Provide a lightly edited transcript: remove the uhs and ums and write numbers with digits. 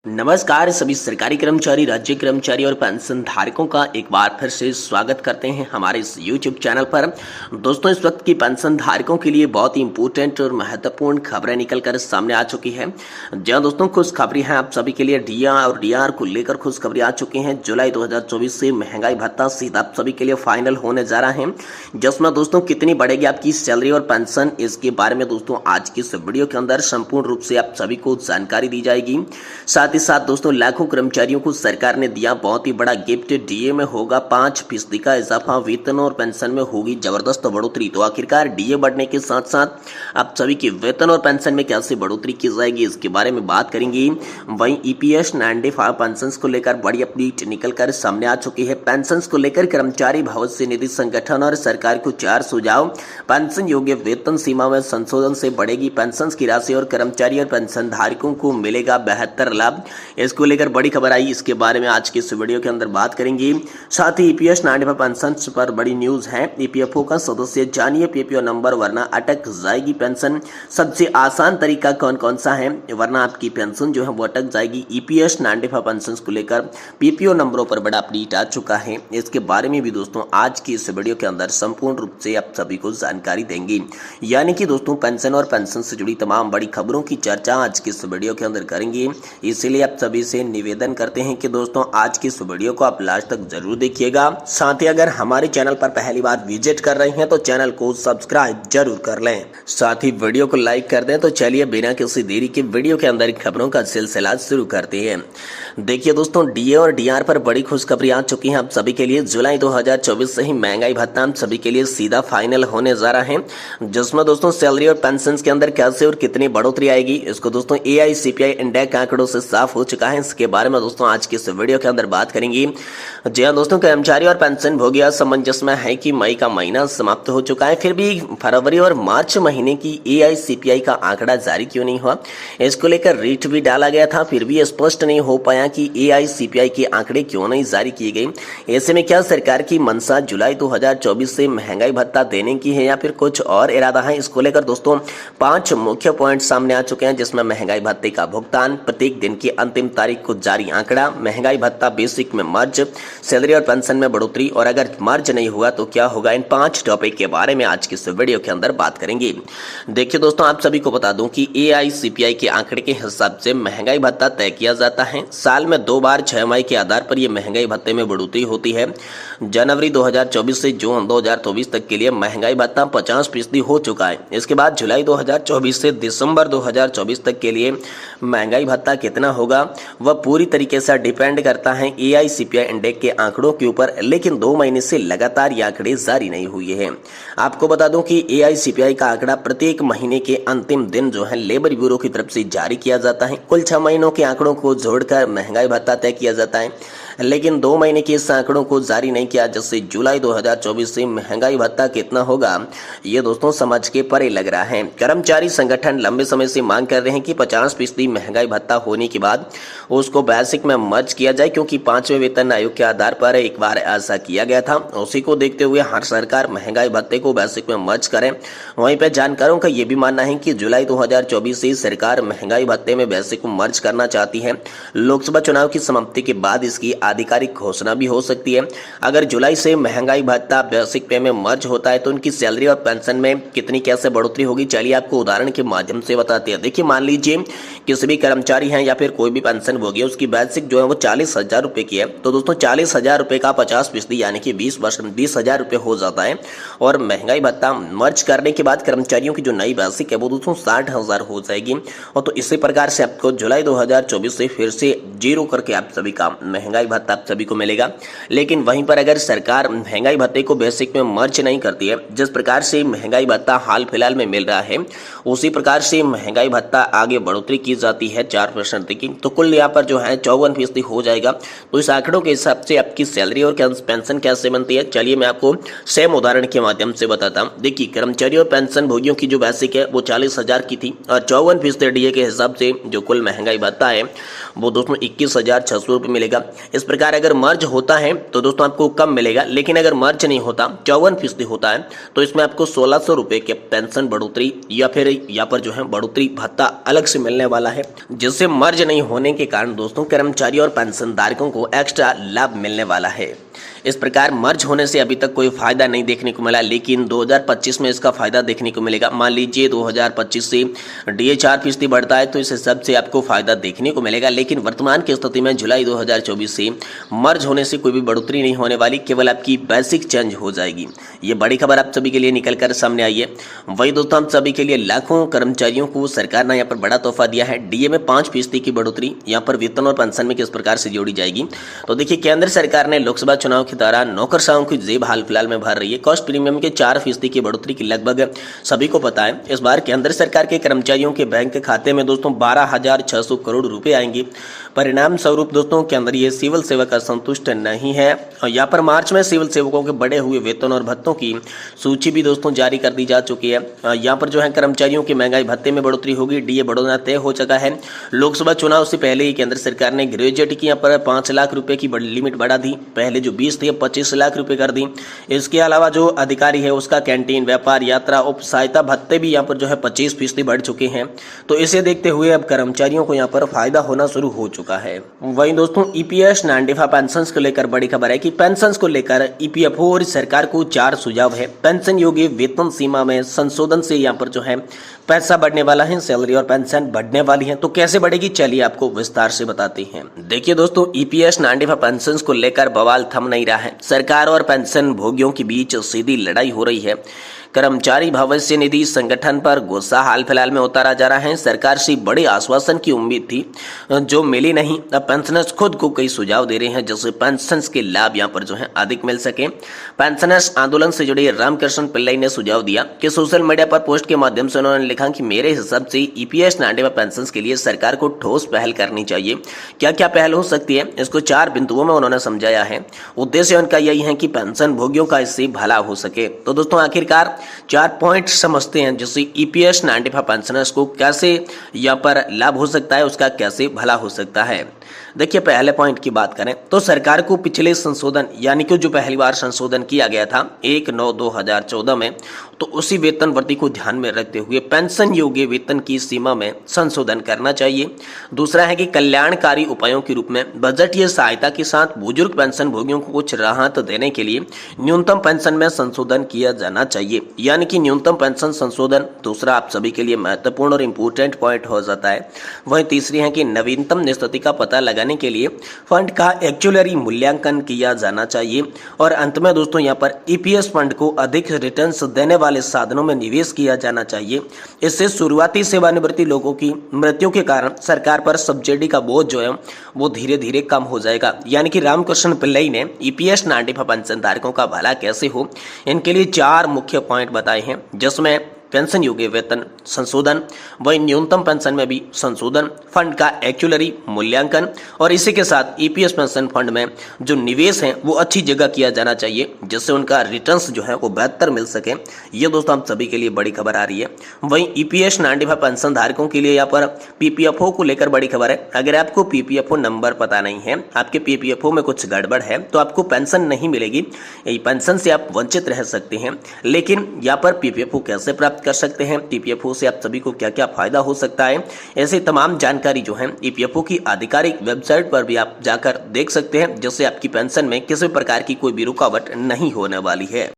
नमस्कार सभी सरकारी कर्मचारी, राज्य कर्मचारी और पेंशन धारकों का एक बार फिर से स्वागत करते हैं हमारे इस YouTube चैनल पर। दोस्तों, इस वक्त की पेंशन धारकों के लिए बहुत ही इंपॉर्टेंट और महत्वपूर्ण खबरें निकलकर सामने आ चुकी है। जी हाँ दोस्तों, खुशखबरी है आप सभी के लिए। डीआर को लेकर खुशखबरी आ चुकी है। जुलाई 2024 से महंगाई भत्ता सीधा आप सभी के लिए फाइनल होने जा रहा है, जिसमें दोस्तों कितनी बढ़ेगी आपकी सैलरी और पेंशन, इसके बारे में दोस्तों आज की इस वीडियो के अंदर संपूर्ण रूप से आप सभी को जानकारी दी जाएगी। साथ ही साथ दोस्तों लाखों कर्मचारियों को सरकार ने दिया बहुत ही बड़ा गिफ्ट। डीए में होगा 5% का इजाफा, वेतन और पेंशन में होगी जबरदस्त बढ़ोतरी। तो आखिरकार डीए बढ़ने के साथ साथ आप सभी के वेतन और पेंशन में कैसे बढ़ोतरी की जाएगी, इसके बारे में बात करेंगे। वहीं ईपीएस 95 पेंशन को लेकर बड़ी अपडेट निकलकर सामने आ चुकी है। पेंशन को लेकर कर्मचारी भविष्य निधि संगठन और सरकार को 4 सुझाव। पेंशन योग्य वेतन सीमा में संशोधन से बढ़ेगी पेंशन की राशि और कर्मचारी और पेंशन धारकों को मिलेगा बेहतर लाभ। इसको लेकर बड़ी खबर आई, इसके बारे में आज की इस वीडियो के अंदर बात करेंगे। साथ ही ईपीएस 95 पेंशन पर बड़ी न्यूज है। ईपीएफओ का सदस्य जानिए पीपीओ नंबर वरना अटक जाएगी पेंशन। सबसे आसान तरीका कौन कौन सा है वरना आपकी पेंशन जो है वो अटक जाएगी। ईपीएस 95 पेंशन को लेकर पीपीओ नंबरों पर बड़ा अपडेट आ चुका है। इसके बारे में भी दोस्तों आज की इस वीडियो के अंदर संपूर्ण रूप से आप सभी को जानकारी देंगे। यानी कि दोस्तों पेंशन और पेंशन से जुड़ी तमाम बड़ी खबरों की चर्चा आज की इस वीडियो के अंदर करेंगे। इसलिए आप सभी से निवेदन करते हैं कि दोस्तों आज की इस वीडियो को आप लास्ट तक जरूर देखिएगा। साथ ही अगर हमारे चैनल पर पहली बार विजिट कर रहे हैं तो चैनल को सब्सक्राइब जरूर कर लें, साथ ही वीडियो को लाइक कर दें। तो चलिए बिना किसी देरी के वीडियो के अंदर खबरों का सिलसिला शुरू करते हैं। देखिए दोस्तों, डीए और डीआर पर बड़ी खुशखबरी आ चुकी है आप सभी के लिए। जुलाई 2024 से ही महंगाई भत्ता आप सभी के लिए सीधा फाइनल होने जा रहा है, जिसमें दोस्तों सैलरी और पेंशन के अंदर कैसे और कितनी बढ़ोतरी आएगी इसको दोस्तों एआईसीपीआई इंडेक्स आंकड़ों से साफ हो चुका है। इसके बारे में दोस्तों आज की इस वीडियो के अंदर बात करेंगे। जी हाँ दोस्तों, कर्मचारी और पेंशन भोगी असमंजस में है कि मई का महीना समाप्त हो चुका है, फिर भी फरवरी और मार्च महीने की एआईसीपीआई का आंकड़ा जारी क्यों नहीं हुआ, इसको लेकर रीट भी डाला गया था, फिर भी स्पष्ट नहीं हो पाया कि एआईसीपीआई के आंकड़े क्यों नहीं जारी किए गए। ऐसे में क्या सरकार की मंशा जुलाई 2024 से महंगाई भत्ता देने की है या फिर कुछ और इरादा है, इसको लेकर दोस्तों 5 मुख्य पॉइंट सामने आ चुके हैं, जिसमें महंगाई भत्ते का भुगतान, प्रत्येक दिन की अंतिम तारीख को जारी आंकड़ा, महंगाई भत्ता बेसिक में मर्ज, सैलरी और पेंशन में बढ़ोतरी और अगर मर्ज नहीं हुआ तो क्या होगा। इन 5 टॉपिक के बारे में आज की इस वीडियो के अंदर बात करेंगे। देखिए दोस्तों, आप सभी को बता दूं कि एआईसीपीआई के आंकड़े के हिसाब से महंगाई भत्ता तय किया जाता है। साल में 2 बार 6 मई के आधार पर यह महंगाई भत्ते में बढ़ोतरी होती है। जनवरी 2024 से जून 2024 तक के लिए महंगाई भत्ता 50% हो चुका है। इसके बाद जुलाई 2024 से दिसंबर 2024 तक के लिए महंगाई भत्ता कितना होगा वह पूरी तरीके से डिपेंड करता है एआईसीपीआई इंडेक्स के आंकड़ों के ऊपर, लेकिन 2 महीने से लगातार ये आंकड़े जारी नहीं हुए हैं। आपको बता दूं कि एआईसीपीआई का आंकड़ा प्रत्येक महीने के अंतिम दिन जो है लेबर ब्यूरो की तरफ से जारी किया जाता है। कुल 6 महीनों के आंकड़ों को जोड़कर महंगाई भत्ता तय किया जाता है, लेकिन 2 महीने के इस आंकड़ों को जारी नहीं किया, जिससे जुलाई 2024 से महंगाई भत्ता कितना होगा ये दोस्तों समझ के परे लग रहा है। कर्मचारी संगठन लंबे समय से मांग कर रहे हैं कि 50% महंगाई भत्ता होने के बाद उसको बेसिक में मर्ज किया जाए, क्योंकि 5वें वेतन आयोग के आधार पर एक बार ऐसा किया गया था। उसी को देखते हुए हर सरकार महंगाई भत्ते को बेसिक में मर्ज करे। वहीं पर जानकारों का यह भी मानना है कि जुलाई 2024 से सरकार महंगाई भत्ते में बेसिक को मर्ज करना चाहती है। लोकसभा चुनाव की समाप्ति के बाद इसकी आधिकारिक घोषणा भी हो सकती है। अगर जुलाई से महंगाई भत्ता बेसिक पे में मर्ज होता है तो उनकी सैलरी और पेंशन में कितनी कैसे बढ़ोतरी होगी, चलिए आपको उदाहरण के माध्यम से बताते हैं। देखिए, मान लीजिए किसी भी कर्मचारी हैं या फिर कोई भी पेंशन भोगी है, उसकी बेसिक जो है वो 40,000 रुपए की है, तो दोस्तों 40,000 रुपए का 50% यानी कि 20,000 रुपए हो जाता है। और महंगाई भत्ता मर्ज करने के बाद कर्मचारियों की जो नई बेसिक है वो दोस्तों 60,000 हो जाएगी। और तो इसी प्रकार से आपको जुलाई 2024 से फिर से जीरो करके आप सभी का महंगाई भत्ता आप सभी को मिलेगा। लेकिन वहीं पर अगर सरकार महंगाई भत्ते को बेसिक में मर्ज नहीं करती है, जिस प्रकार से महंगाई भत्ता हाल फिलहाल में मिल रहा है उसी प्रकार से महंगाई भत्ता आगे बढ़ोतरी की जाती है 4% की, तो कुल यहाँ पर जो है 54% हो जाएगा। तो इस आंकड़ों के हिसाब से आपकी सैलरी और पेंशन कैसे बनती है, चलिए मैं आपको सेम उदाहरण के माध्यम से बताता हूँ। देखिए, कर्मचारी और पेंशन भोगियों की जो बेसिक है वो 40,000 की थी और 54% डीए के हिसाब से जो कुल महंगाई भत्ता है वो दोस्तों 21,600 रुपये मिलेगा। इस प्रकार अगर मर्ज होता है तो दोस्तों आपको कम मिलेगा, लेकिन अगर मर्ज नहीं होता 54% होता है तो इसमें आपको 1,600 रुपये के पेंशन बढ़ोतरी या फिर यहाँ पर जो है बढ़ोतरी भत्ता अलग से मिलने वाला है, जिससे मर्ज नहीं होने के कारण दोस्तों कर्मचारी और पेंशन धारकों को एक्स्ट्रा लाभ मिलने वाला है। इस प्रकार मर्ज होने से अभी तक कोई फायदा नहीं देखने को मिला, लेकिन 2025 में इसका फायदा देखने को मिलेगा। मान लीजिए 2025 से डीए 4% बढ़ता है तो इस हिसाब से आपको फायदा देखने को मिलेगा, लेकिन वर्तमान की स्थिति में जुलाई 2024 से मर्ज होने से कोई भी बढ़ोतरी नहीं होने वाली, केवल आपकी बेसिक चेंज हो जाएगी। ये बड़ी खबर आप सभी के लिए निकल कर सामने आई है। वही दोस्तों हम सभी के लिए लाखों कर्मचारियों को सरकार ने यहाँ पर बड़ा तोहफा दिया है। डीए में 5% की बढ़ोतरी यहाँ पर वेतन और पेंशन में किस प्रकार से जोड़ी जाएगी। तो देखिए, केंद्र सरकार ने लोकसभा चुनाव के दौरान नौकरशाहों की जेब हाल फिलहाल में भर रही है। कॉस्ट प्रीमियम के 4% की बढ़ोतरी की लगभग सभी को पता है। इस बार केंद्र सरकार के कर्मचारियों के बैंक खाते में दोस्तों 12,600 करोड़ रुपए आएंगे। परिणाम स्वरूप दोस्तों केंद्रीय सिविल सेवक असंतुष्ट नहीं है और यहाँ पर मार्च में सिविल सेवकों के बढ़े हुए वेतन और भत्तों की सूची भी दोस्तों जारी कर दी जा चुकी है। यहाँ पर जो है कर्मचारियों की महंगाई भत्ते में बढ़ोतरी होगी। डीए बढ़ोतरी तय हो चुका है। लोकसभा चुनाव से पहले ही केंद्र सरकार ने ग्रेजुएट की यहाँ पर 5 लाख रुपए की लिमिट बढ़ा दी। पहले जो 20 थी 25 लाख रुपए कर दी। इसके अलावा जो अधिकारी है उसका कैंटीन, व्यापार, यात्रा, उप सहायता भत्ते भी यहाँ पर जो है 25% बढ़ चुके हैं। तो इसे देखते हुए अब कर्मचारियों को यहाँ पर फायदा होना शुरू हो चुका है। वहीं दोस्तों ईपीएस नानडेफा पेंशन को लेकर बड़ी खबर है कि पेंशन को लेकर ईपीएफओ और सरकार को 4 सुझाव है। पेंशन योग्य वेतन सीमा में संशोधन से यहाँ पर जो है पैसा बढ़ने वाला है, सैलरी और पेंशन बढ़ने वाली है। तो कैसे बढ़ेगी, चलिए आपको विस्तार से बताते हैं। देखिए दोस्तों, ईपीएस नानडेफा पेंशन को लेकर बवाल थम नहीं रहा है। सरकार और पेंशन भोगियों के बीच सीधी लड़ाई हो रही है। कर्मचारी भविष्य निधि संगठन पर गुस्सा हाल फिलहाल में उतारा जा रहा है। सरकार से बड़े आश्वासन की उम्मीद थी जो मिली नहीं। अब पेंशनर्स खुद को कई सुझाव दे रहे हैं जिससे पेंशन के लाभ यहाँ पर जो है अधिक मिल सके। पेंशनर्स आंदोलन से जुड़े रामकृष्ण पिल्लाई ने सुझाव दिया कि सोशल मीडिया पर पोस्ट के माध्यम से उन्होंने लिखा कि मेरे हिसाब से ईपीएस नानडेफा पेंशन के लिए सरकार को ठोस पहल करनी चाहिए। क्या क्या पहल हो सकती है, इसको 4 बिंदुओं में उन्होंने समझाया है। उद्देश्य उनका यही है कि पेंशन भोगियों का इससे भला हो सके। तो दोस्तों आखिरकार 4 पॉइंट समझते हैं जिससे ईपीएस नानडेफा पेंशनर्स को कैसे यहाँ पर लाभ हो सकता है, उसका कैसे भला हो सकता है। देखिए, पहले पॉइंट की बात करें तो सरकार को पिछले संशोधन यानी कि जो पहली बार संशोधन किया गया था 1/9/2014 में, तो उसी वेतन वृद्धि को ध्यान में रखते हुए पेंशन योग्य वेतन की सीमा में संशोधन करना चाहिए। दूसरा है कि कल्याणकारी उपायों के रूप में बजटीय सहायता के साथ बुजुर्ग पेंशन भोगियों को कुछ राहत देने के लिए न्यूनतम पेंशन में संशोधन किया जाना चाहिए, यानी कि न्यूनतम पेंशन संशोधन दूसरा आप सभी के लिए महत्वपूर्ण और इम्पोर्टेंट पॉइंट हो जाता है। वहीं तीसरी है कि नवीनतम निश्चिति का पता लगाने के लिए फंड का एक्चुअली मूल्यांकन किया जाना चाहिए। और अंत में दोस्तों यहाँ पर ईपीएस फंड को अधिक रिटर्न्स देने वाले साधनों में निवेश किया जाना चाहिए। इससे शुरुआती सेवानिवृत्ति लोगों की मृत्यु के कारण सरकार पर सब्सिडी का बोझ जो है वो धीरे धीरे कम हो जाएगा। यानी कि रामकृष्ण पिल्लाई ने ईपीएस नानडेफा पेंशन धारकों का भला कैसे हो, इनके लिए 4 मुख्य पॉइंट बताए हैं, जिसमें पेंशन योग्य वेतन संशोधन, वही न्यूनतम पेंशन में भी संशोधन, फंड का एक्चुअली मूल्यांकन और इसी के साथ ईपीएस पेंशन फंड में जो निवेश है वो अच्छी जगह किया जाना चाहिए जिससे उनका रिटर्न्स जो है वो बेहतर मिल सके। ये दोस्तों हम सभी के लिए बड़ी खबर आ रही है। वहीं ईपीएस नानडेफा पेंशन धारकों के लिए यहाँ पर पीपीएफओ को लेकर बड़ी खबर है। अगर आपको पीपीएफओ नंबर पता नहीं है, आपके पीपीएफओ में कुछ गड़बड़ है, तो आपको पेंशन नहीं मिलेगी। पेंशन से आप वंचित रह सकते हैं। लेकिन यहाँ पर पीपीएफओ कैसे प्राप्त कर सकते हैं, पीपीएफओ से आप सभी को क्या क्या फायदा हो सकता है, ऐसे तमाम जानकारी जो है ईपीएफओ की आधिकारिक वेबसाइट पर भी आप जाकर देख सकते हैं, जिससे आपकी पेंशन में किसी प्रकार की कोई भी रुकावट नहीं होने वाली है।